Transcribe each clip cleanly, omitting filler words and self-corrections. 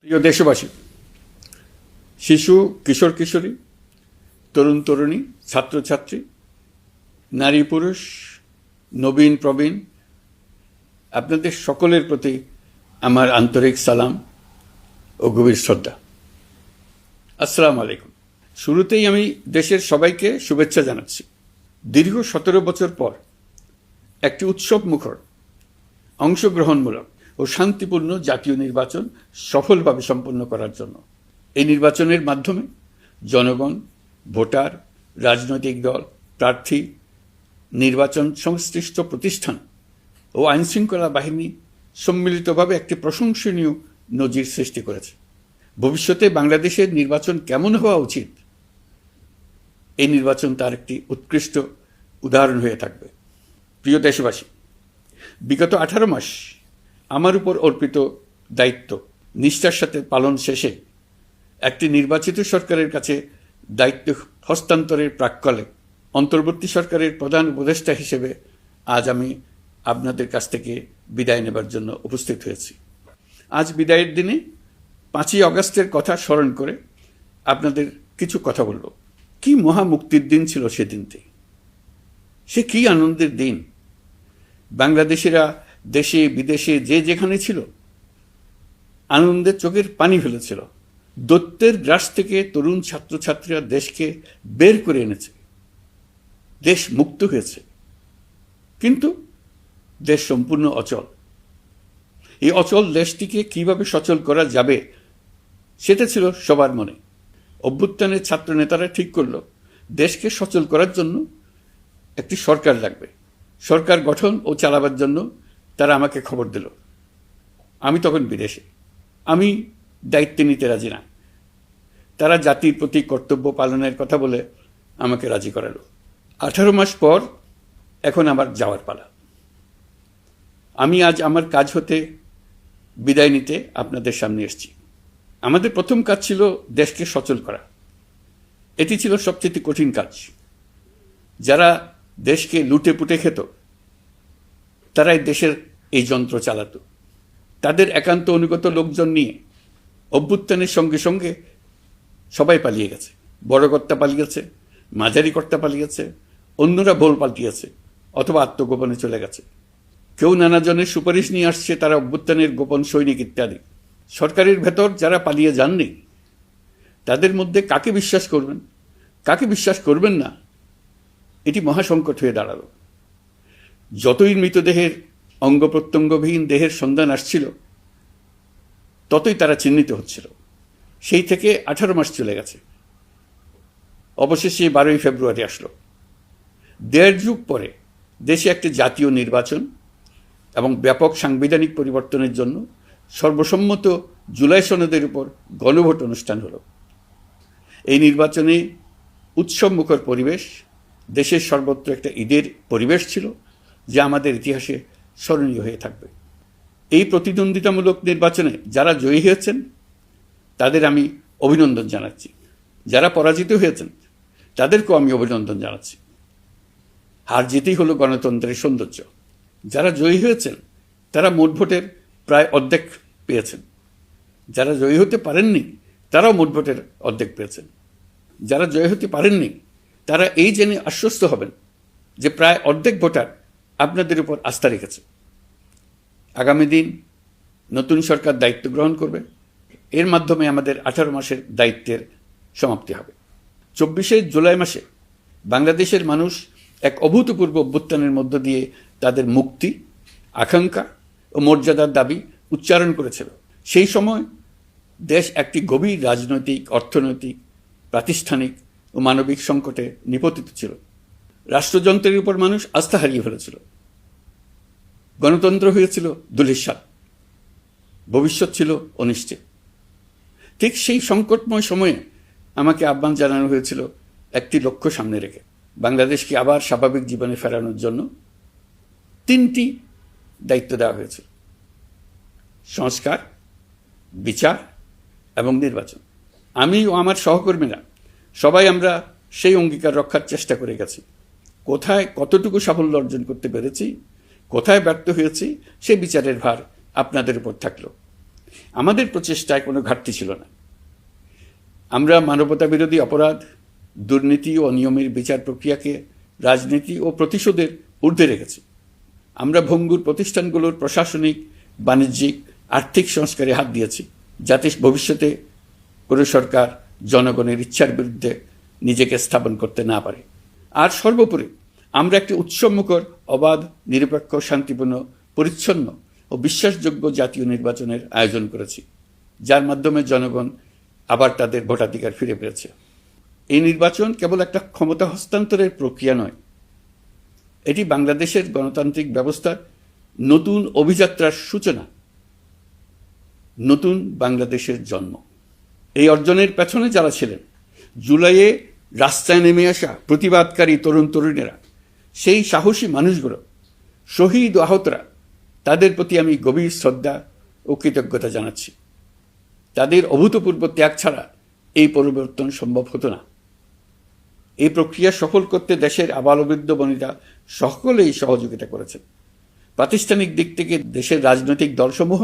প্রিয় দেশবাসী, শিশু, কিশোর কিশোরী, তরুণ তরুণী, ছাত্রছাত্রী, নারী পুরুষ, নবীন প্রবীণ, আপনাদের সকলের প্রতি আমার আন্তরিক সালাম ও গভীর শ্রদ্ধা। আসসালামু আলাইকুম। শুরুতেই আমি দেশের সবাইকে শুভেচ্ছা জানাচ্ছি। দীর্ঘ 17 বছর পর একটি উৎসব মুখর, অংশগ্রহণমূলক ও শান্তিপূর্ণ জাতীয় নির্বাচন সফলভাবে সম্পন্ন করার জন্য এই নির্বাচনের মাধ্যমে জনগণ, ভোটার, রাজনৈতিক দল, প্রার্থী, নির্বাচন সংশ্লিষ্ট প্রতিষ্ঠান ও আইনশৃঙ্খলা বাহিনী সম্মিলিতভাবে একটি প্রশংসনীয় নজির সৃষ্টি করেছে। ভবিষ্যতে বাংলাদেশের নির্বাচন কেমন হওয়া উচিত, এই নির্বাচন তার একটি উৎকৃষ্ট উদাহরণ হয়ে থাকবে। প্রিয় দেশবাসী, বিগত 18 মাস আমার উপর অর্পিত দায়িত্ব নিষ্ঠার সাথে পালন শেষে একটি নির্বাচিত সরকারের কাছে দায়িত্ব হস্তান্তরের প্রাক্কালে অন্তর্বর্তী সরকারের প্রধান উপদেষ্টা হিসেবে আজ আমি আপনাদের কাছ থেকে বিদায় নেবার জন্য উপস্থিত হয়েছি। আজ বিদায়ের দিনে 5ই অগাস্টের কথা স্মরণ করে আপনাদের কিছু কথা বলব। কি মহা মুক্তির দিন ছিল সেদিনটি, সে কি আনন্দের দিন। বাংলাদেশিরা দেশে বিদেশে যে যেখানে ছিল আনন্দের চোখের পানি ফেলেছিল। দৈত্যের গ্রাস থেকে তরুণ ছাত্রছাত্রীরা দেশকে বের করে এনেছে, দেশ মুক্ত হয়েছে। কিন্তু দেশ সম্পূর্ণ অচল। এই অচল দেশটিকে কিভাবে সচল করা যাবে সেটা ছিল সবার মনে। অভ্যুত্থানের ছাত্র নেতারা ঠিক করল দেশকে সচল করার জন্য একটি সরকার লাগবে। সরকার গঠন ও চালাবার জন্য তারা আমাকে খবর দিল। আমি তখন বিদেশে, আমি দায়িত্ব নিতে রাজি না। তারা জাতির প্রতি কর্তব্য পালনের কথা বলে আমাকে রাজি করালো। 18 মাস পর এখন আমার যাওয়ার পালা। আমি আজ আমার কাজ হতে বিদায় নিতে আপনাদের সামনে এসেছি। আমাদের প্রথম কাজ ছিল দেশকে সচল করা। এটি ছিল সবচেয়ে কঠিন কাজ। যারা দেশকে লুটে পুটে খেত তারাই দেশের এই যন্ত্র চালাত। তাদের একান্ত অনুগত লোকজন নিয়ে অভ্যুত্থানের সঙ্গে সঙ্গে সবাই পালিয়ে গেছে। বড় কর্তা পালিয়েছে, মাঝারি কর্তা পালিয়েছে, অন্যরা ভোল পাল্টিয়েছে অথবা আত্মগোপনে চলে গেছে। কেউ নানাজনের সুপারিশ নিয়ে আসছে, তারা অভ্যুত্থানের গোপন সৈনিক ইত্যাদি। সরকারের ভেতর যারা পালিয়ে যাননি তাদের মধ্যে কাকে বিশ্বাস করবেন, কাকে বিশ্বাস করবেন না, এটি মহাসংকট হয়ে দাঁড়ালো। যতই মৃতদেহের অঙ্গ প্রত্যঙ্গবিহীন দেহের সন্ধান আসছিল ততই তারা চিহ্নিত হচ্ছিল। সেই থেকে 18 মাস চলে গেছে। অবশেষে 12ই ফেব্রুয়ারি আসলো। 1.5 যুগ পরে দেশে একটি জাতীয় নির্বাচন এবং ব্যাপক সাংবিধানিক পরিবর্তনের জন্য সর্বসম্মত জুলাই সনদের উপর গণভোট অনুষ্ঠান হলো। এই নির্বাচনে উৎসব মুখর পরিবেশ, দেশের সর্বত্র একটা ঈদের পরিবেশ ছিল যা আমাদের ইতিহাসে স্মরণীয় হয়ে থাকবে। এই প্রতিদ্বন্দ্বিতামূলক নির্বাচনে যারা জয়ী হয়েছেন তাদের আমি অভিনন্দন জানাচ্ছি। যারা পরাজিত হয়েছেন তাদেরকেও আমি অভিনন্দন জানাচ্ছি। হার জিতেই হলো গণতন্ত্রের সৌন্দর্য। যারা জয়ী হয়েছেন তারা মোট ভোটের প্রায় অর্ধেক পেয়েছেন। যারা জয়ী হতে পারেননি তারাও মোট ভোটের অর্ধেক পেয়েছেন। যারা জয়ী হতে পারেননি তারা এই জেনে আশ্বস্ত হবেন যে প্রায় অর্ধেক ভোটার আপনাদের উপর আস্থা রেখেছে। আগামী দিন নতুন সরকার দায়িত্ব গ্রহণ করবে। এর মাধ্যমে আমাদের 18 মাসের দায়িত্বের সমাপ্তি হবে। 24শে জুলাই মাসে বাংলাদেশের মানুষ এক অভূতপূর্ব অভ্যুত্থানের মধ্য দিয়ে তাদের মুক্তি, আকাঙ্ক্ষা ও মর্যাদার দাবি উচ্চারণ করেছিল। সেই সময় দেশ একটি গভীর রাজনৈতিক, অর্থনৈতিক, প্রাতিষ্ঠানিক ও মানবিক সংকটে নিপতিত ছিল। রাষ্ট্রযন্ত্রের উপর মানুষ আস্থা হারিয়ে ফেলেছিল। গণতন্ত্র হয়েছিল ধূলিসাৎ, ভবিষ্যৎ ছিল অনিশ্চিত। ঠিক সেই সংকটময় সময়ে আমাকে আহ্বান জানানো হয়েছিল একটি লক্ষ্য সামনে রেখে বাংলাদেশকে আবার স্বাভাবিক জীবনে ফেরানোর জন্য 3টি দায়িত্ব দেওয়া হয়েছিল: সংস্কার, বিচার এবং নির্বাচন। আমি ও আমার সহকর্মীরা সবাই আমরা সেই অঙ্গীকার রক্ষার চেষ্টা করে গেছি। কোথায় কতটুকু সাফল্য অর্জন করতে পেরেছি, কোথায় ব্যর্থ হয়েছি, সে বিচারের ভার আপনাদের উপর থাকলো। আমাদের প্রচেষ্টায় কোনো ঘাটতি ছিল না। আমরা মানবতা বিরোধী অপরাধ, দুর্নীতি ও অনিয়মের বিচার প্রক্রিয়াকে রাজনীতি ও প্রতিশোধের ঊর্ধ্বে রেখেছি। আমরা ভঙ্গুর প্রতিষ্ঠানগুলোর প্রশাসনিক, বাণিজ্যিক, আর্থিক সংস্কারে হাত দিয়েছি, যাতে ভবিষ্যতে কোনো সরকার জনগণের ইচ্ছার বিরুদ্ধে নিজেকে স্থাপন করতে না পারে। আর সর্বোপরি আমরা একটি উৎসবমুখর, অবাধ, নিরপেক্ষ, শান্তিপূর্ণ, পরিচ্ছন্ন ও বিশ্বাসযোগ্য জাতীয় নির্বাচনের আয়োজন করেছি, যার মাধ্যমে জনগণ আবার তাদের ভোটাধিকার ফিরে পেয়েছে। এই নির্বাচন কেবল একটা ক্ষমতা হস্তান্তরের প্রক্রিয়া নয়, এটি বাংলাদেশের গণতান্ত্রিক ব্যবস্থার নতুন অভিযাত্রার সূচনা, নতুন বাংলাদেশের জন্ম। এই অর্জনের পেছনে যারা ছিলেন, জুলাইয়ে রাস্তায় নেমে আসা প্রতিবাদকারী তরুণ তরুণীরা, সেই সাহসী মানুষগুলো, শহীদ ও আহতরা, তাদের প্রতি আমি গভীর শ্রদ্ধা ও কৃতজ্ঞতা জানাচ্ছি। তাদের অভূতপূর্ব ত্যাগ ছাড়া এই পরিবর্তন সম্ভব হতো না। এই প্রক্রিয়া সফল করতে দেশের আবালবৃদ্ধ বনিতা সকলেই সহযোগিতা করেছেন। প্রাতিষ্ঠানিক দিক থেকে দেশের রাজনৈতিক দলসমূহ,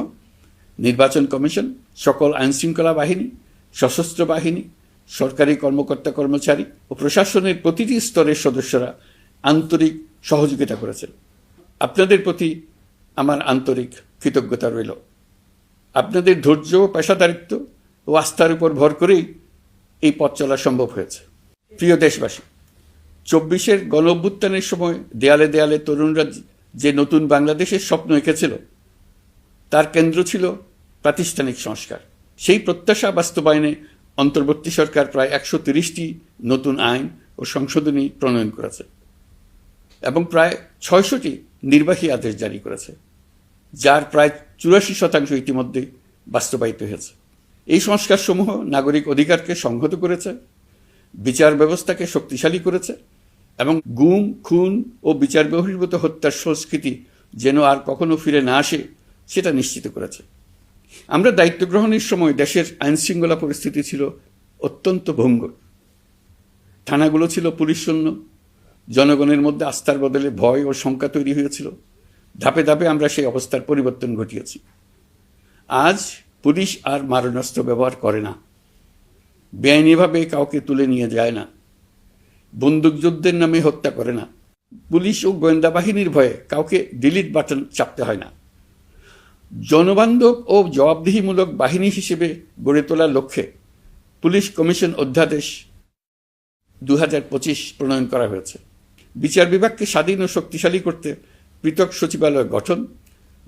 নির্বাচন কমিশন, সকল আইনশৃঙ্খলা বাহিনী, সশস্ত্র বাহিনী, সরকারি কর্মকর্তা কর্মচারী ও প্রশাসনের প্রতিটি স্তরের সদস্যরা আন্তরিক সহযোগিতা করেছেন। আপনাদের প্রতি আমার আন্তরিক কৃতজ্ঞতা রইল। আপনাদের ধৈর্য, পেশাদারিত্ব ও আস্থার উপর ভর করেই এই পথ চলা সম্ভব হয়েছে। প্রিয় দেশবাসী, 24-এর গণ অভ্যুত্থানের সময় দেয়ালে দেয়ালে তরুণরা যে নতুন বাংলাদেশের স্বপ্ন এঁকেছিল, তার কেন্দ্র ছিল প্রাতিষ্ঠানিক সংস্কার। সেই প্রত্যাশা বাস্তবায়নে অন্তর্বর্তী সরকার প্রায় 130টি নতুন আইন ও সংশোধনী প্রণয়ন করেছে এবং প্রায় 600টি নির্বাহী আদেশ জারি করেছে, যার প্রায় 84% ইতিমধ্যে বাস্তবায়িত হয়েছে। এই সংস্কারসমূহ নাগরিক অধিকারকে সংহত করেছে, বিচার ব্যবস্থাকে শক্তিশালী করেছে এবং গুম, খুন ও বিচার বহির্ভূত হত্যার সংস্কৃতি যেন আর কখনো ফিরে না আসে সেটা নিশ্চিত করেছে। আমরা দায়িত্ব গ্রহণের সময় দেশের আইনশৃঙ্খলা পরিস্থিতি ছিল অত্যন্ত ভঙ্গুর। থানাগুলো ছিল পুলিশশূন্য, জনগণের মধ্যে আস্থার বদলে ভয় ও শঙ্কা তৈরি হয়েছিল। ধাপে ধাপে আমরা সেই অবস্থার পরিবর্তন ঘটিয়েছি। আজ পুলিশ আর মারণাস্ত্র ব্যবহার করে না, বেআইনিভাবে কাউকে তুলে নিয়ে যায় না, বন্দুকযুদ্ধের নামে হত্যা করে না, পুলিশ ও গোয়েন্দা বাহিনীর ভয়ে কাউকে ডিলিট বাটন চাপতে হয় না। জনবান্ধব ও জবাবদিহিমূলক বাহিনী হিসেবে গড়ে তোলার লক্ষ্যে পুলিশ কমিশন অধ্যাদেশ 2025 প্রণয়ন করা হয়েছে। বিচার বিভাগকে স্বাধীন ও শক্তিশালী করতে পৃথক সচিবালয় গঠন,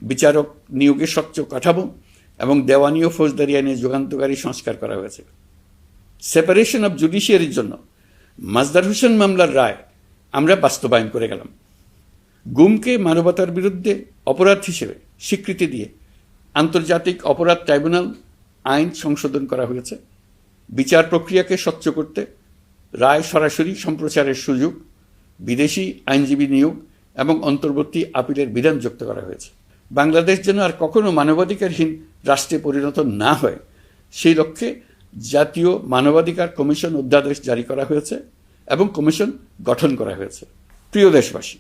বিচারক নিয়োগের স্বচ্ছ কাঠামো এবং দেওয়ানি ও ফৌজদারি আইনে যুগান্তকারী সংস্কার করা হয়েছে। সেপারেশন অব জুডিশিয়ারির জন্য মাজদার হোসেন মামলার রায় আমরা বাস্তবায়ন করে গেলাম। গুমকে মানবতার বিরুদ্ধে অপরাধ হিসেবে স্বীকৃতি দিয়ে আন্তর্জাতিক অপরাধ ট্রাইব্যুনাল আইন সংশোধন করা হয়েছে। বিচার প্রক্রিয়াকে স্বচ্ছ করতে রায় সরাসরি সম্প্রচারের সুযোগ, বিদেশি আইনজীবী নিয়োগ এবং অন্তর্বর্তী আপিলের বিধান যুক্ত করা হয়েছে। বাংলাদেশ যেন আর কখনো মানবাধিকারহীন রাষ্ট্রে পরিণত না হয়, সেই লক্ষ্যে জাতীয় মানবাধিকার কমিশন অধ্যাদেশ জারি করা হয়েছে এবং কমিশন গঠন করা হয়েছে। প্রিয় দেশবাসী,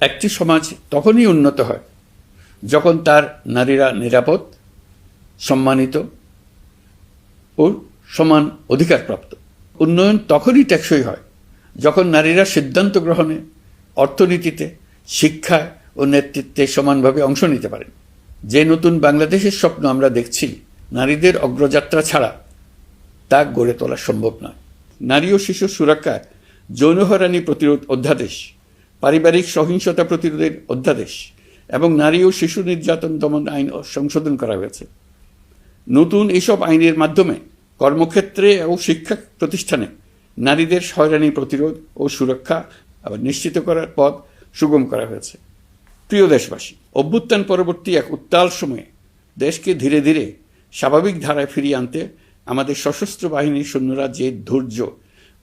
একটি সমাজ তখনই উন্নত হয় যখন তার নারীরা নিরাপদ, সম্মানিত ও সমান অধিকারপ্রাপ্ত। উন্নয়ন তখনই টেকসই হয় যখন নারীরা সিদ্ধান্ত গ্রহণে, অর্থনীতিতে, শিক্ষায় ও নেতৃত্বে সমানভাবে অংশ নিতে পারেন। যে নতুন বাংলাদেশের স্বপ্ন আমরা দেখছি, নারীদের অগ্রযাত্রা ছাড়া তা গড়ে তোলা সম্ভব নয়। নারী ও শিশু সুরক্ষায় যৌন হয়রানি প্রতিরোধ অধ্যাদেশ, পারিবারিক সহিংসতা প্রতিরোধের অধ্যাদেশ এবং নারী ও শিশু নির্যাতন দমন আইন সংশোধন করা হয়েছে। নতুন এসব আইনের মাধ্যমে কর্মক্ষেত্রে ও শিক্ষা প্রতিষ্ঠানে নারীদের হয়রানি প্রতিরোধ ও সুরক্ষা আবার নিশ্চিত করার পথ সুগম করা হয়েছে। প্রিয় দেশবাসী, অভ্যুত্থান পরবর্তী এক উত্তাল সময়ে দেশকে ধীরে ধীরে স্বাভাবিক ধারায় ফিরিয়ে আনতে আমাদের সশস্ত্র বাহিনীর সৈন্যরা যে ধৈর্য,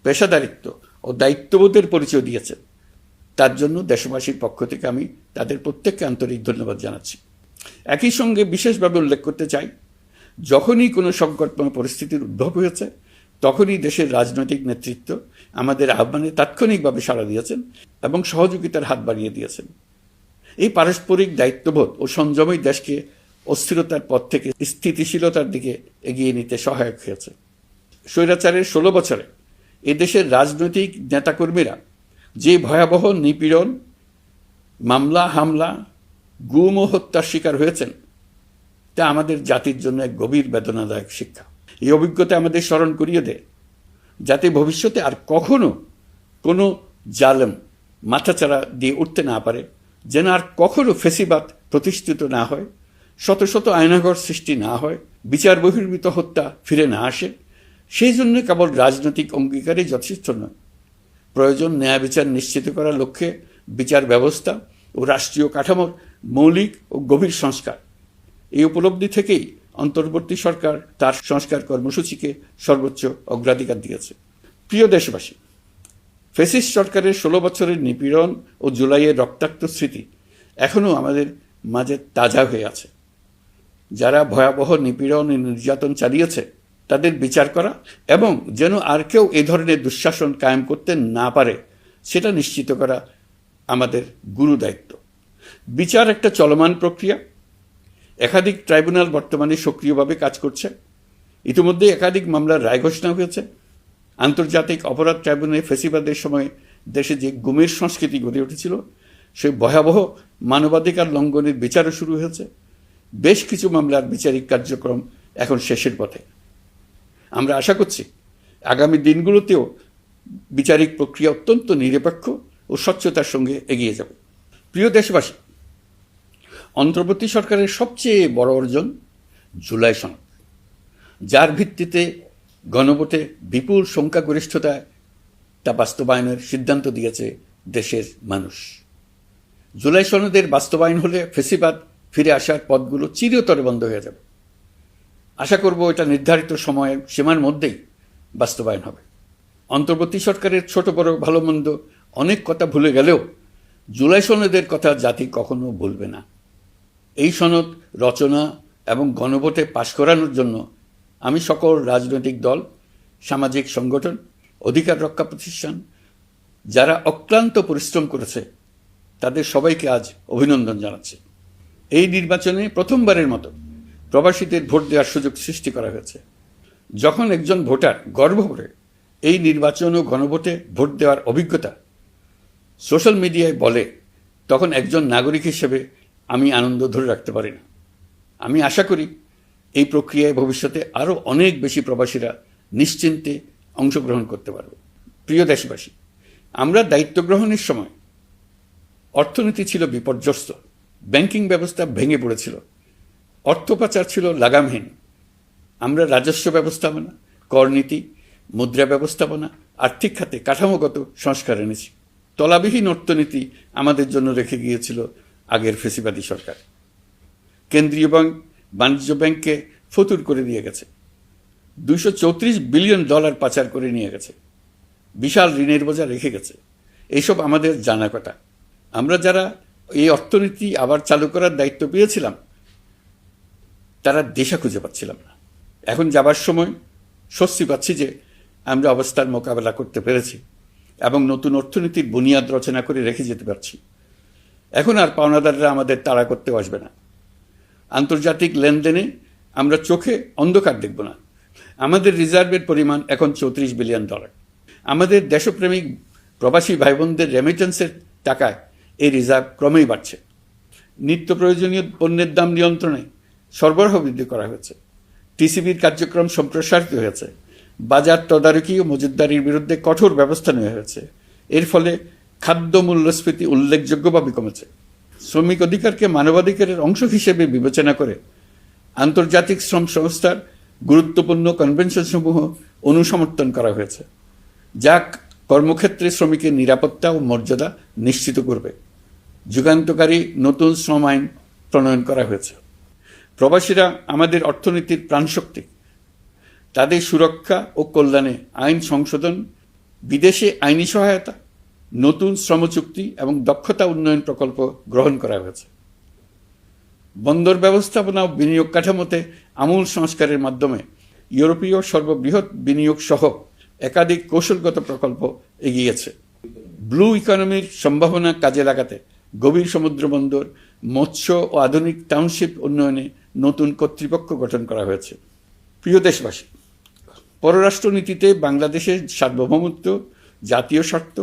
পেশাদারিত্ব ও দায়িত্ববোধের পরিচয় দিয়েছেন, তার জন্য দেশবাসীর পক্ষ থেকে আমি তাদের প্রত্যেককে আন্তরিক ধন্যবাদ জানাচ্ছি। একই সঙ্গে বিশেষভাবে উল্লেখ করতে চাই, যখনই কোনো সংকটময় পরিস্থিতির উদ্ভব হয়েছে, তখনই দেশের রাজনৈতিক নেতৃত্ব আমাদের আহ্বানে তাৎক্ষণিকভাবে সাড়া দিয়েছেন এবং সহযোগিতার হাত বাড়িয়ে দিয়েছেন। এই পারস্পরিক দায়িত্ববোধ ও সংযমই দেশকে অস্থিরতার পথ থেকে স্থিতিশীলতার দিকে এগিয়ে নিতে সহায়ক হয়েছে। স্বৈরাচারের 16 বছরে এদেশের রাজনৈতিক নেতাকর্মীরা যে ভয়াবহ নিপীড়ন, মামলা হামলা, গুম ও হত্যার শিকার হয়েছেন, তা আমাদের জাতির জন্য এক গভীর বেদনাদায়ক শিক্ষা। এই অভিজ্ঞতা আমাদের স্মরণ করিয়ে দেয়, যাতে ভবিষ্যতে আর কখনো কোনো জালেম মাথাচাড়া দিয়ে উঠতে না পারে, যেন আর কখনো ফেসিবাদ প্রতিষ্ঠিত না হয়, শত শত আয়নাঘর সৃষ্টি না হয়, বিচার বহির্ভূত হত্যা ফিরে না আসে। সেই জন্য কেবল রাজনৈতিক অঙ্গীকারই যথেষ্ট নয়, প্রয়োজন ন্যায় বিচার নিশ্চিত করার লক্ষ্যে বিচার ব্যবস্থা ও রাষ্ট্রীয় কাঠামোর মৌলিক ও গভীর সংস্কার। এই উপলব্ধি থেকেই অন্তর্বর্তী সরকার তার সংস্কার কর্মসূচিকে সর্বোচ্চ অগ্রাধিকার দিয়েছে। প্রিয় দেশবাসী, ফ্যাসিস্ট সরকারের 16 বছরের নিপীড়ন ও জুলাইয়ের রক্তাক্ত স্মৃতি এখনও আমাদের মাঝে তাজা হয়ে আছে। যারা ভয়াবহ নিপীড়ন ও নির্যাতন চালিয়েছে তাদের বিচার করা এবং যেন আর কেউ এ ধরনের দুঃশাসন কায়েম করতে না পারে, সেটা নিশ্চিত করা আমাদের গুরু দায়িত্ব। বিচার একটা চলমান প্রক্রিয়া। একাধিক ট্রাইব্যুনাল বর্তমানে সক্রিয়ভাবে কাজ করছে। ইতিমধ্যে একাধিক মামলার রায় ঘোষণা হয়েছে। আন্তর্জাতিক অপরাধ ট্রাইব্যুনালে ফেসিবাদের সময় দেশে যে গুমের সংস্কৃতি গড়ে উঠেছিল, সেই ভয়াবহ মানবাধিকার লঙ্ঘনের বিচারও শুরু হয়েছে। বেশ কিছু মামলার বিচারিক কার্যক্রম এখন শেষের পথে। আমরা আশা করছি আগামী দিনগুলোতেও বিচারিক প্রক্রিয়া অত্যন্ত নিরপেক্ষ ও স্বচ্ছতার সঙ্গে এগিয়ে যাবে। প্রিয় দেশবাসী, অন্তর্বর্তী সরকারের সবচেয়ে বড় অর্জন জুলাই সনদ, যার ভিত্তিতে গণভোটে বিপুল সংখ্যাগরিষ্ঠতায় তা বাস্তবায়নের সিদ্ধান্ত দিয়েছে দেশের মানুষ। জুলাই সনদের বাস্তবায়ন হলে ফেসিবাদ ফিরে আসার পথগুলো চিরতরে বন্ধ হয়ে যাবে। আশা করব এটা নির্ধারিত সময়ের সীমার মধ্যেই বাস্তবায়ন হবে। অন্তর্বর্তী সরকারের ছোট বড় ভালো মন্দ অনেক কথা ভুলে গেলেও জুলাই সনদের কথা জাতি কখনো ভুলবে না। এই সনদ রচনা এবং গণভোটে পাশ করানোর জন্য আমি সকল রাজনৈতিক দল, সামাজিক সংগঠন, অধিকার রক্ষা প্রতিষ্ঠান যারা অক্লান্ত পরিশ্রম করেছে, তাদের সবাইকে আজ অভিনন্দন জানাচ্ছি। এই নির্বাচনে প্রথমবারের মতো প্রবাসীদের ভোট দেওয়ার সুযোগ সৃষ্টি করা হয়েছে। যখন একজন ভোটার গর্ব করে এই নির্বাচন ও গণভোটে ভোট দেওয়ার অভিজ্ঞতা সোশ্যাল মিডিয়ায় বলে, তখন একজন নাগরিক হিসেবে আমি আনন্দ ধরে রাখতে পারি না। আমি আশা করি এই প্রক্রিয়ায় ভবিষ্যতে আরও অনেক বেশি প্রবাসীরা নিশ্চিন্তে অংশগ্রহণ করতে পারবে। প্রিয় দেশবাসী, আমরা দায়িত্ব গ্রহণের সময় অর্থনীতি ছিল বিপর্যস্ত, ব্যাংকিং ব্যবস্থা ভেঙে পড়েছিল, অর্থ পাচার ছিল লাগামহীন। আমরা রাজস্ব ব্যবস্থাপনা, করনীতি, মুদ্রা ব্যবস্থাপনা, আর্থিক খাতে কাঠামোগত সংস্কার এনেছি। তলাবিহীন অর্থনীতি আমাদের জন্য রেখে গিয়েছিল আগের ফেসিবাদী সরকার। কেন্দ্রীয় ব্যাংক বাণিজ্য ব্যাংককে ফতুর করে দিয়ে গেছে, $234 বিলিয়ন পাচার করে নিয়ে গেছে, বিশাল ঋণের বোঝা রেখে গেছে। এইসব আমাদের জানা কথা। আমরা যারা এই অর্থনীতি আবার চালু করার দায়িত্ব পেয়েছিলাম, তারা দিশা খুঁজে পাচ্ছিলাম না। এখন যাবার সময় স্বস্তি পাচ্ছি যে আমরা অবস্থার মোকাবেলা করতে পেরেছি এবং নতুন অর্থনীতির বুনিয়াদ রচনা করে রেখে যেতে পারছি। এখন আর পাওনাদাররা আমাদের তাড়া করতে আসবে না। আন্তর্জাতিক লেনদেনে আমরা চোখে অন্ধকার দেখব না। আমাদের রিজার্ভের পরিমাণ এখন $34 বিলিয়ন। আমাদের দেশপ্রেমিক প্রবাসী ভাই বোনদের রেমিটেন্সের টাকায় এই রিজার্ভ ক্রমেই বাড়ছে। নিত্য প্রয়োজনীয় পণ্যের দাম নিয়ন্ত্রণে সরবরাহ বৃদ্ধি করা হয়েছে। টিসিবির কার্যক্রম সম্প্রসারিত হয়েছে। বাজার তদারকি ও মজুতদারির বিরুদ্ধে কঠোর ব্যবস্থা নেওয়া হয়েছে। এর ফলে খাদ্য মূল্যস্ফীতি উল্লেখযোগ্যভাবে কমেছে। শ্রমিক অধিকারকে মানবাধিকারের অংশ হিসেবে বিবেচনা করে আন্তর্জাতিক শ্রম সংস্থার গুরুত্বপূর্ণ কনভেনশনসমূহ অনুসমর্থন করা হয়েছে, যা কর্মক্ষেত্রে শ্রমিকের নিরাপত্তা ও মর্যাদা নিশ্চিত করবে। যুগান্তকারী নতুন শ্রম আইন প্রণয়ন করা হয়েছে। প্রবাসীরা আমাদের অর্থনীতির প্রাণশক্তি। তাদের সুরক্ষা ও কল্যাণে আইন সংশোধন, বিদেশে আইনি সহায়তা, নতুন শ্রমচুক্তি এবং দক্ষতা উন্নয়ন প্রকল্প গ্রহণ করা হয়েছে। বন্দর ব্যবস্থাপনা ও বিনিয়োগ কাঠামোতে আমূল সংস্কারের মাধ্যমে ইউরোপীয় সর্ববৃহৎ বিনিয়োগ সহ একাধিক কৌশলগত প্রকল্প এগিয়েছে। ব্লু ইকোনমির সম্ভাবনা কাজে লাগাতে গভীর সমুদ্র বন্দর, মৎস্য ও আধুনিক টাউনশিপ উন্নয়নে নতুন কর্তৃপক্ষ গঠন করা হয়েছে। প্রিয় দেশবাসী, পররাষ্ট্রনীতিতে বাংলাদেশের সার্বভৌমত্ব, জাতীয় স্বার্থ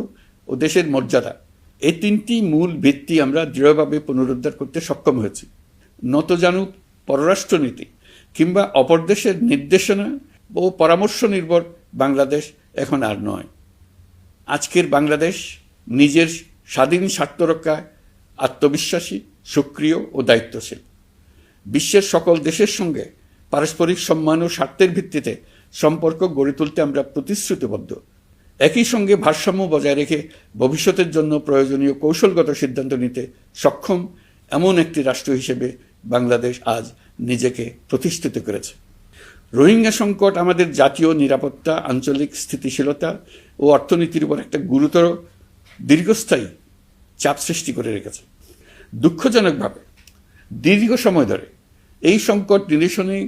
ও দেশের মর্যাদা, এই তিনটি মূল ভিত্তি আমরা দৃঢ়ভাবে পুনরুদ্ধার করতে সক্ষম হয়েছি। নতজানুক পররাষ্ট্রনীতি কিংবা অপর দেশের নির্দেশনা ও পরামর্শ নির্ভর বাংলাদেশ এখন আর নয়। আজকের বাংলাদেশ নিজের স্বাধীন স্বার্থ রক্ষায় আত্মবিশ্বাসী, সক্রিয় ও দায়িত্বশীল। বিশ্বের সকল দেশের সঙ্গে পারস্পরিক সম্মান ও স্বার্থের ভিত্তিতে সম্পর্ক গড়ে তুলতে আমরা প্রতিশ্রুতিবদ্ধ। একই সঙ্গে ভারসাম্য বজায় রেখে ভবিষ্যতের জন্য প্রয়োজনীয় কৌশলগত সিদ্ধান্ত নিতে সক্ষম এমন একটি রাষ্ট্র হিসেবে বাংলাদেশ আজ নিজেকে প্রতিষ্ঠিত করেছে। রোহিঙ্গা সংকট আমাদের জাতীয় নিরাপত্তা, আঞ্চলিক স্থিতিশীলতা ও অর্থনীতির উপর একটা গুরুতর দীর্ঘস্থায়ী চাপ সৃষ্টি করে রেখেছে। দুঃখজনকভাবে দীর্ঘ সময় ধরে এই সংকট নিরসনে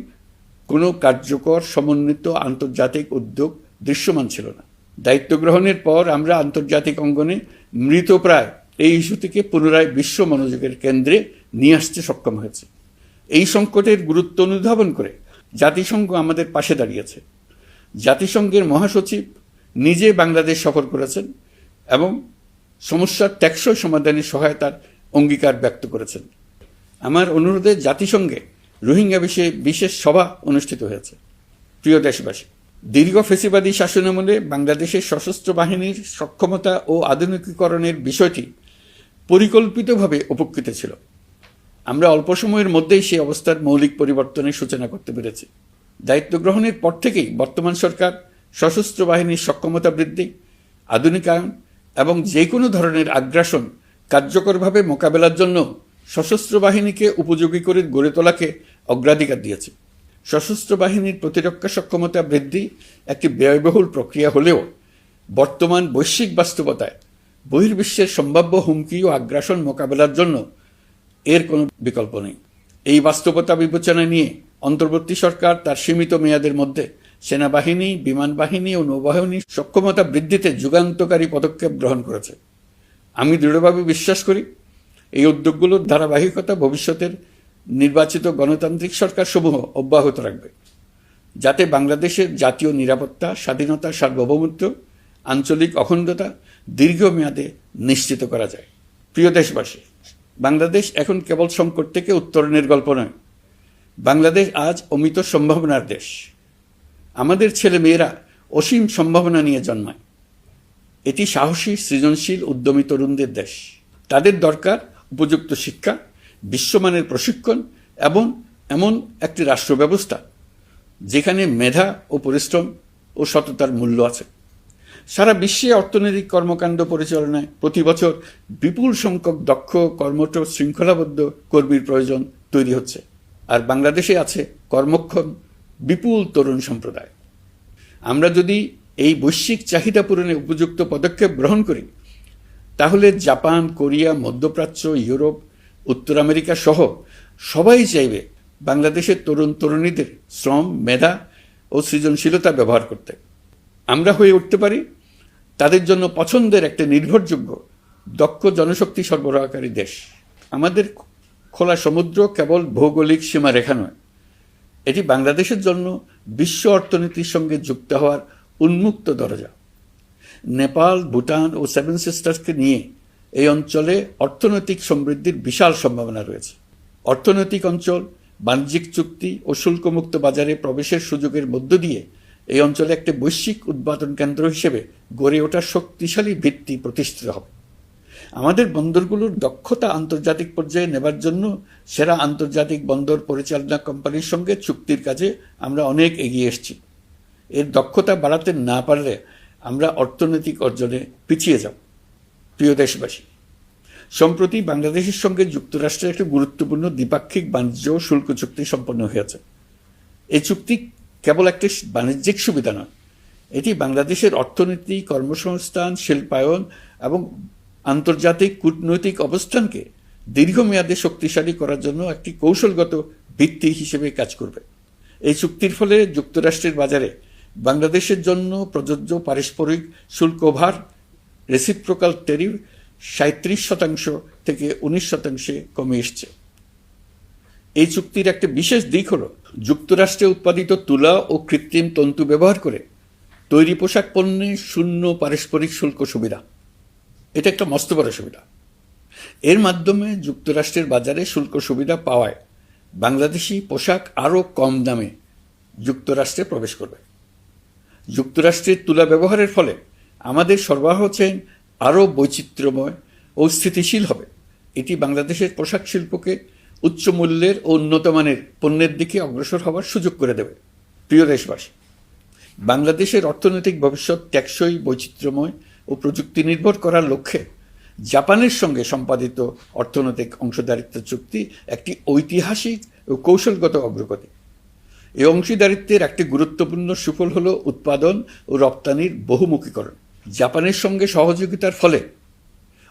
কোনো কার্যকর সমন্বিত আন্তর্জাতিক উদ্যোগ দৃশ্যমান ছিল না। দায়িত্ব গ্রহণের পর আমরা আন্তর্জাতিক অঙ্গনে মৃতপ্রায় এই ইস্যুটিকে পুনরায় বিশ্ব মনোযোগের কেন্দ্রে নিয়ে আসতে সক্ষম হয়েছে। এই সংকটের গুরুত্ব অনুধাবন করে জাতিসংঘ আমাদের পাশে দাঁড়িয়েছে। জাতিসংঘের মহাসচিব নিজে বাংলাদেশ সফর করেছেন এবং সমস্যার টেকসই সমাধানে সহায়তার অঙ্গীকার ব্যক্ত করেছেন। আমার অনুরোধে জাতিসংঘে রোহিঙ্গা বিষয়ে বিশেষ সভা অনুষ্ঠিত হয়েছে। প্রিয় দেশবাসী, দীর্ঘ ফেসিবাদী শাসনামলে বাংলাদেশের সশস্ত্র বাহিনীর সক্ষমতা ও আধুনিকীকরণের বিষয়টি পরিকল্পিতভাবে উপেক্ষিত ছিল। আমরা অল্প সময়ের মধ্যেই সেই অবস্থার মৌলিক পরিবর্তনের সূচনা করতে পেরেছি। দায়িত্ব গ্রহণের পর থেকেই বর্তমান সরকার সশস্ত্র বাহিনীর সক্ষমতা বৃদ্ধি, আধুনিকায়ন এবং যে কোনো ধরনের আগ্রাসন কার্যকরভাবে মোকাবেলার জন্য সশস্ত্র বাহিনীকে উপযোগী করে গড়ে তোলাকে অগ্রাধিকার দিয়েছে। সশস্ত্র বাহিনীর প্রতিরক্ষা সক্ষমতা বৃদ্ধি একটি ব্যয়বহুল প্রক্রিয়া হলেও বর্তমান বৈশ্বিক বাস্তবতায় বহির্বিশ্বের সম্ভাব্য হুমকি ও আগ্রাসন মোকাবেলার জন্য এর কোনো বিকল্প নেই। এই বাস্তবতা বিবেচনায় নিয়ে অন্তর্বর্তী সরকার তার সীমিত মেয়াদের মধ্যে সেনাবাহিনী, বিমান বাহিনী ও নৌবাহিনীর সক্ষমতা বৃদ্ধিতে যুগান্তকারী পদক্ষেপ গ্রহণ করেছে। আমি দৃঢ়ভাবে বিশ্বাস করি এই উদ্যোগগুলোর ধারাবাহিকতা ভবিষ্যতের নির্বাচিত গণতান্ত্রিক সরকারসমূহ অব্যাহত রাখবে, যাতে বাংলাদেশের জাতীয় নিরাপত্তা, স্বাধীনতা, সার্বভৌমত্ব, আঞ্চলিক অখণ্ডতা দীর্ঘমেয়াদে নিশ্চিত করা যায়। প্রিয় দেশবাসী, বাংলাদেশ এখন কেবল সংকট থেকে উত্তরণের গল্প নয়। বাংলাদেশ আজ অমিত সম্ভাবনার দেশ। আমাদের ছেলে মেয়েরা অসীম সম্ভাবনা নিয়ে জন্মায়। এটি সাহসী, সৃজনশীল, উদ্যমী তরুণদের দেশ। তাদের দরকার উপযুক্ত শিক্ষা, বিশ্বমানের প্রশিক্ষণ এবং এমন একটি রাষ্ট্র ব্যবস্থা যেখানে মেধা ও পরিশ্রম ও সততার মূল্য আছে। সারা বিশ্বে অর্থনৈতিক কর্মকাণ্ড পরিচালনায় প্রতি বছর বিপুল সংখ্যক দক্ষ, কর্মঠ, শৃঙ্খলাবদ্ধ কর্মীর প্রয়োজন তৈরি হচ্ছে, আর বাংলাদেশে আছে কর্মক্ষম বিপুল তরুণ সম্প্রদায়। আমরা যদি এই বৈশ্বিক চাহিদা পূরণে উপযুক্ত পদক্ষেপ গ্রহণ করি, তাহলে জাপান, কোরিয়া, মধ্যপ্রাচ্য, ইউরোপ, উত্তর আমেরিকা সহ সবাই চাইবে বাংলাদেশের তরুণ তরুণীদের শ্রম, মেধা ও সৃজনশীলতা ব্যবহার করতে। আমরা হয়ে উঠতে পারি তাদের জন্য পছন্দের একটা নির্ভরযোগ্য, দক্ষ জনশক্তি সরবরাহকারী দেশ। আমাদের খোলা সমুদ্র কেবল ভৌগোলিক সীমারেখা নয়, এটি বাংলাদেশের জন্য বিশ্ব অর্থনীতির সঙ্গে যুক্ত হওয়ার উন্মুক্ত দরজা। নেপাল, ভুটান ও সেভেন সিস্টার্সকে নিয়ে এই অঞ্চলে অর্থনৈতিক সমৃদ্ধির বিশাল সম্ভাবনা রয়েছে। অর্থনৈতিক অঞ্চল, বাণিজ্যিক চুক্তি ও শুল্কমুক্ত বাজারে প্রবেশের সুযোগের মধ্য দিয়ে এই অঞ্চলে একটি বৈশ্বিক উৎপাদন কেন্দ্র হিসেবে গড়ে ওঠার শক্তিশালী ভিত্তি প্রতিষ্ঠিত হবে। আমাদের বন্দরগুলোর দক্ষতা আন্তর্জাতিক পর্যায়ে নেবার জন্য সেরা আন্তর্জাতিক বন্দর পরিচালনা কোম্পানির সঙ্গে চুক্তির কাজে আমরা অনেক এগিয়ে এসেছি। এর দক্ষতা বাড়াতে না পারলে আমরা অর্থনৈতিক অর্জনে পিছিয়ে যাব। প্রিয় দেশবাসী, সম্প্রতি বাংলাদেশের সঙ্গে যুক্তরাষ্ট্রের একটি গুরুত্বপূর্ণ দ্বিপাক্ষিক বাণিজ্য ও শুল্ক চুক্তি সম্পন্ন হয়েছে। এই চুক্তি কেবল একটি বাণিজ্যিক সুবিধা নয়, এটি বাংলাদেশের অর্থনীতি, কর্মসংস্থান, শিল্পায়ন এবং আন্তর্জাতিক কূটনৈতিক অবস্থানকে দীর্ঘমেয়াদে শক্তিশালী করার জন্য একটি কৌশলগত ভিত্তি হিসেবে কাজ করবে। এই চুক্তির ফলে যুক্তরাষ্ট্রের বাজারে বাংলাদেশের জন্য প্রযোজ্য পারস্পরিক শুল্কভার, রেসিপ্রোকাল ট্যারিফ 37% থেকে 19% কমে এসছে। এই চুক্তির একটা বিশেষ দিক হল যুক্তরাষ্ট্রে উৎপাদিত তুলা ও কৃত্রিম তন্তু ব্যবহার করে তৈরি পোশাক পণ্যে শূন্য পারস্পরিক শুল্ক সুবিধা। এটা একটা মস্ত বড় সুবিধা। এর মাধ্যমে যুক্তরাষ্ট্রের বাজারে শুল্ক সুবিধা পাওয়ায় বাংলাদেশি পোশাক আরও কম দামে যুক্তরাষ্ট্রে প্রবেশ করবে। যুক্তরাষ্ট্রের তুলা ব্যবহারের ফলে আমাদের সরবরাহ চেইন আরও বৈচিত্র্যময় ও স্থিতিশীল হবে। এটি বাংলাদেশের পোশাক শিল্পকে উচ্চ মূল্যের ও উন্নত মানের পণ্যের দিকে অগ্রসর হওয়ার সুযোগ করে দেবে। প্রিয় দেশবাসী, বাংলাদেশের অর্থনৈতিক ভবিষ্যৎ টেকসই, বৈচিত্র্যময় ও প্রযুক্তি নির্ভর করার লক্ষ্যে জাপানের সঙ্গে সম্পাদিত অর্থনৈতিক অংশীদারিত্ব চুক্তি একটি ঐতিহাসিক ও কৌশলগত অগ্রগতি। এই অংশীদারিত্বের একটি গুরুত্বপূর্ণ সুফল হল উৎপাদন ও রপ্তানির বহুমুখীকরণ। জাপানের সঙ্গে সহযোগিতার ফলে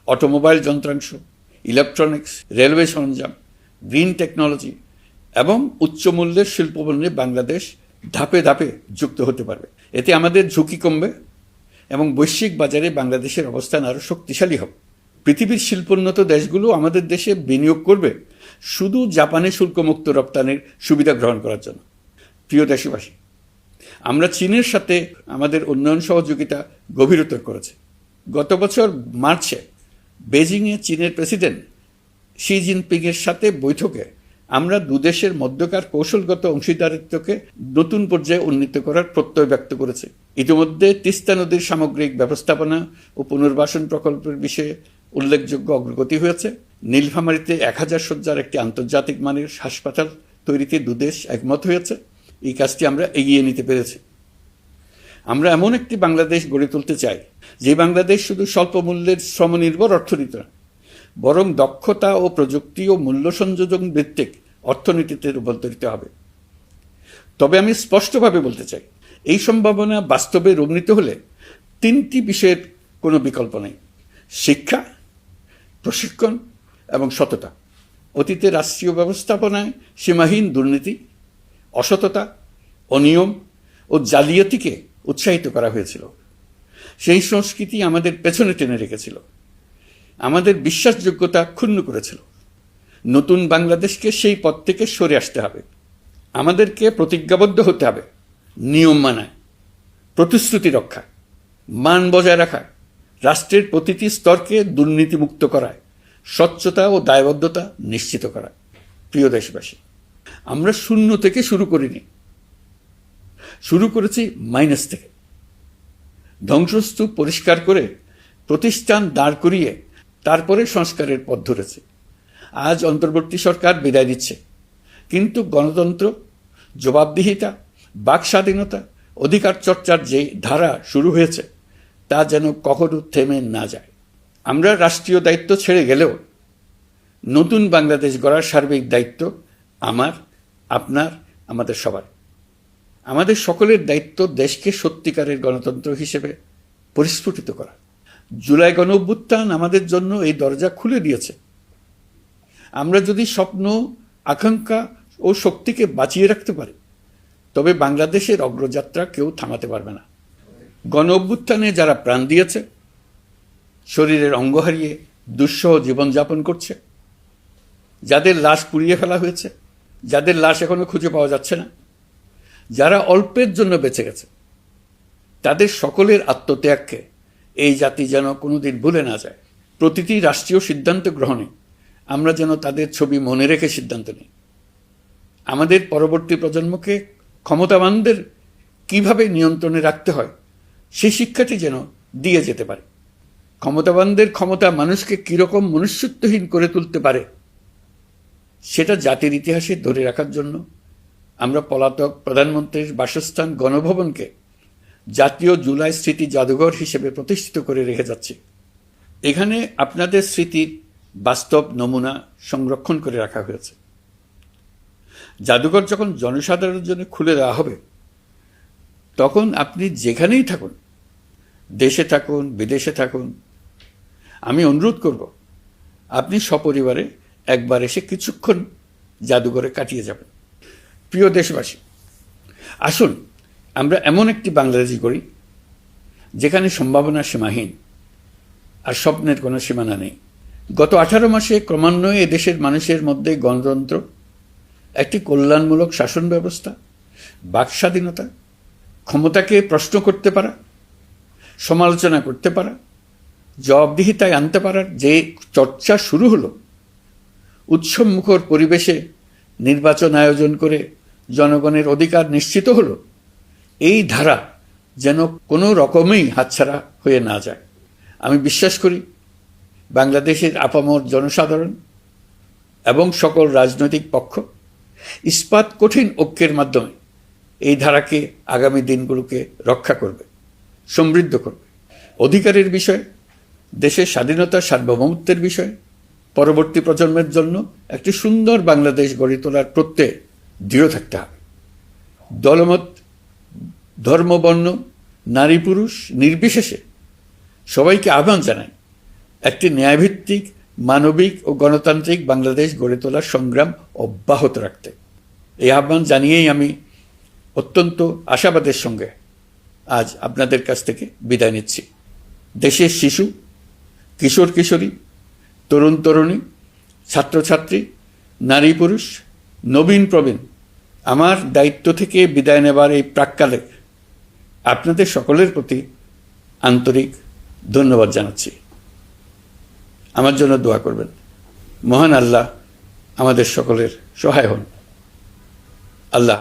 অটোমোবাইল যন্ত্রাংশ, ইলেকট্রনিক্স, রেলওয়ে সরঞ্জাম, গ্রিন টেকনোলজি এবং উচ্চমূল্যের শিল্পপণ্যে বাংলাদেশ ধাপে ধাপে যুক্ত হতে পারবে। এতে আমাদের ঝুঁকি কমবে এবং বৈশ্বিক বাজারে বাংলাদেশের অবস্থান আরও শক্তিশালী হবে। পৃথিবীর শিল্পোন্নত দেশগুলো আমাদের দেশে বিনিয়োগ করবে শুধু জাপানে শুল্কমুক্ত রপ্তানির সুবিধা গ্রহণ করার জন্য। প্রিয় দেশবাসী, আমরা চীনের সাথে আমাদের উন্নয়ন সহযোগিতা গভীরতর করেছি। গত বছর মার্চে বেজিংয়ে চীনের প্রেসিডেন্ট শি জিনপিংয়ের সাথে বৈঠকে আমরা দুদেশের মধ্যকার কৌশলগত অংশীদারিত্বকে নতুন পর্যায়ে উন্নীত করার প্রত্যয় ব্যক্ত করেছে। ইতিমধ্যে তিস্তা নদীর সামগ্রিক ব্যবস্থাপনা ও পুনর্বাসন প্রকল্পের বিষয়ে উল্লেখযোগ্য অগ্রগতি হয়েছে। নীলফামারীতে 1000 শয্যার একটি আন্তর্জাতিক মানের হাসপাতাল তৈরিতে দুদেশ একমত হয়েছে। এই কাজটি আমরা এগিয়ে নিতে পেরেছি। আমরা এমন একটি বাংলাদেশ গড়ে তুলতে চাই যে বাংলাদেশ শুধু স্বল্প মূল্যের শ্রমনির্ভর অর্থনীতি নয়, বরং দক্ষতা ও প্রযুক্তি ও মূল্য সংযোজন ভিত্তিক অর্থনীতিতে রূপান্তরিত হবে। তবে আমি স্পষ্টভাবে বলতে চাই, এই সম্ভাবনা বাস্তবে রূপ নিতে হলে 3টি বিষয়ের কোনো বিকল্প নেই: শিক্ষা, প্রশিক্ষণ এবং সততা। অতীতে রাষ্ট্রীয় ব্যবস্থাপনায় সীমাহীন দুর্নীতি, অসততা, অনিয়ম ও জালিয়াতিকে উৎসাহিত করা হয়েছিল। সেই সংস্কৃতি আমাদের পেছনে টেনে রেখেছিল, আমাদের বিশ্বাসযোগ্যতা ক্ষুণ্ণ করেছিল। নতুন বাংলাদেশকে সেই পথ থেকে সরে আসতে হবে। আমাদেরকে প্রতিজ্ঞাবদ্ধ হতে হবে নিয়ম মানায়, প্রতিশ্রুতি রক্ষা, মান বজায় রাখা, রাষ্ট্রের প্রতিটি স্তরকে দুর্নীতিমুক্ত করায়, স্বচ্ছতা ও দায়বদ্ধতা নিশ্চিত করা। প্রিয় দেশবাসী, আমরা শূন্য থেকে শুরু করিনি, শুরু করেছি মাইনাস থেকে। ধ্বংসস্তূপ পরিষ্কার করে প্রতিষ্ঠান দাঁড় করিয়ে তারপরে সংস্কারের পথ ধরেছে। আজ অন্তর্বর্তী সরকার বিদায় দিচ্ছে, কিন্তু গণতন্ত্র, জবাবদিহিতা, বাক স্বাধীনতা, অধিকার চর্চার যে ধারা শুরু হয়েছে তা যেন কখনো থেমে না যায়। আমরা রাষ্ট্রীয় দায়িত্ব ছেড়ে গেলেও নতুন বাংলাদেশ গড়ার সার্বিক দায়িত্ব আমার, আপনার, আমাদের সবার। আমাদের সকলের দায়িত্ব দেশকে সত্যিকারের গণতন্ত্র হিসেবে পরিস্ফুটিত করা। জুলাই গণঅভ্যুত্থান আমাদের জন্য এই দরজা খুলে দিয়েছে। আমরা যদি স্বপ্ন, আকাঙ্ক্ষা ও শক্তিকে বাঁচিয়ে রাখতে পারি, তবে বাংলাদেশের অগ্রযাত্রা কেউ থামাতে পারবে না। গণঅভ্যুত্থানে যারা প্রাণ দিয়েছে, শরীরের অঙ্গ হারিয়ে দুঃসহ জীবনযাপন করছে, যাদের লাশ পুড়িয়ে ফেলা হয়েছে, যাদের লাশ এখনো খুঁজে পাওয়া যাচ্ছে না, যারা অল্পের জন্য বেঁচে গেছে, তাদের সকলের আত্মত্যাগকে এই জাতি যেন কোনোদিন ভুলে না যায়। প্রতিটি রাষ্ট্রীয় সিদ্ধান্ত গ্রহণে আমরা যেন তাদের ছবি মনে রেখে সিদ্ধান্ত নিই। আমাদের পরবর্তী প্রজন্মকে ক্ষমতাবানদের কিভাবে নিয়ন্ত্রণে রাখতে হয় সেই শিক্ষাটি যেন দিয়ে যেতে পারে। ক্ষমতাবানদের ক্ষমতা মানুষকে কীরকম মনুষ্যত্বহীন করে তুলতে পারে সেটা জাতির ইতিহাসে ধরে রাখার জন্য আমরা পলাতক প্রধানমন্ত্রীর বাসস্থান গণভবনকে জাতীয় জুলাই স্মৃতি জাদুঘর হিসেবে প্রতিষ্ঠিত করে রেখে যাচ্ছি। এখানে আপনাদের স্মৃতির বাস্তব নমুনা সংরক্ষণ করে রাখা হয়েছে। জাদুঘর যখন জনসাধারণের জন্য খুলে দেওয়া হবে, তখন আপনি যেখানেই থাকুন, দেশে থাকুন, বিদেশে থাকুন, আমি অনুরোধ করব আপনি সপরিবারে একবার এসে কিছুক্ষণ জাদুঘরে কাটিয়ে যাবেন। প্রিয় দেশবাসী, আসুন আমরা এমন একটি বাংলাদেশ গড়ি যেখানে সম্ভাবনা সীমাহীন আর স্বপ্নের কোনো সীমানা নেই। গত 18 মাসে ক্রমান্বয়ে এদেশের মানুষের মধ্যে গণতন্ত্র, একটি কল্যাণমূলক শাসন ব্যবস্থা, বাক স্বাধীনতা, ক্ষমতাকে প্রশ্ন করতে পারা, সমালোচনা করতে পারা, জবাবদিহিতায় আনতে পারার যে চর্চা শুরু হলো, উৎসবমুখর পরিবেশে নির্বাচন আয়োজন করে জনগণের অধিকার নিশ্চিত হলো, এই ধারা যেন কোনো রকমেই হাতছাড়া হয়ে না যায়। আমি বিশ্বাস করি বাংলাদেশের আপামর জনসাধারণ এবং সকল রাজনৈতিক পক্ষ ইস্পাত কঠিন ঐক্যের মাধ্যমে এই ধারাকে আগামী দিনগুলোকে রক্ষা করবে, সমৃদ্ধ করবে। অধিকারের বিষয়ে, দেশের স্বাধীনতা সার্বভৌমত্বের বিষয়ে পরবর্তী প্রজন্মের জন্য একটি সুন্দর বাংলাদেশ গড়ে তোলার প্রত্যয়ে দৃঢ় থাকতে হবে। দলমত, ধর্ম, বর্ণ, নারী পুরুষ নির্বিশেষে সবাইকে আহ্বান জানাই একটি ন্যায়ভিত্তিক, মানবিক ও গণতান্ত্রিক বাংলাদেশ গড়ে তোলার সংগ্রাম অব্যাহত রাখতে। এই আহ্বান জানিয়েই আমি অত্যন্ত আশাবাদের সঙ্গে আজ আপনাদের কাছ থেকে বিদায় নিচ্ছি। দেশের শিশু, কিশোর কিশোরী, তরুণ তরুণী, ছাত্রছাত্রী, নারী পুরুষ, নবীন প্রবীণ, আমার দায়িত্ব থেকে বিদায় নেবার এই প্রাক্কালে আপনাদের সকলের প্রতি আন্তরিক ধন্যবাদ জানাচ্ছি। আমার জন্য দোয়া করবেন। মহান আল্লাহ আমাদের সকলের সহায় হন। আল্লাহ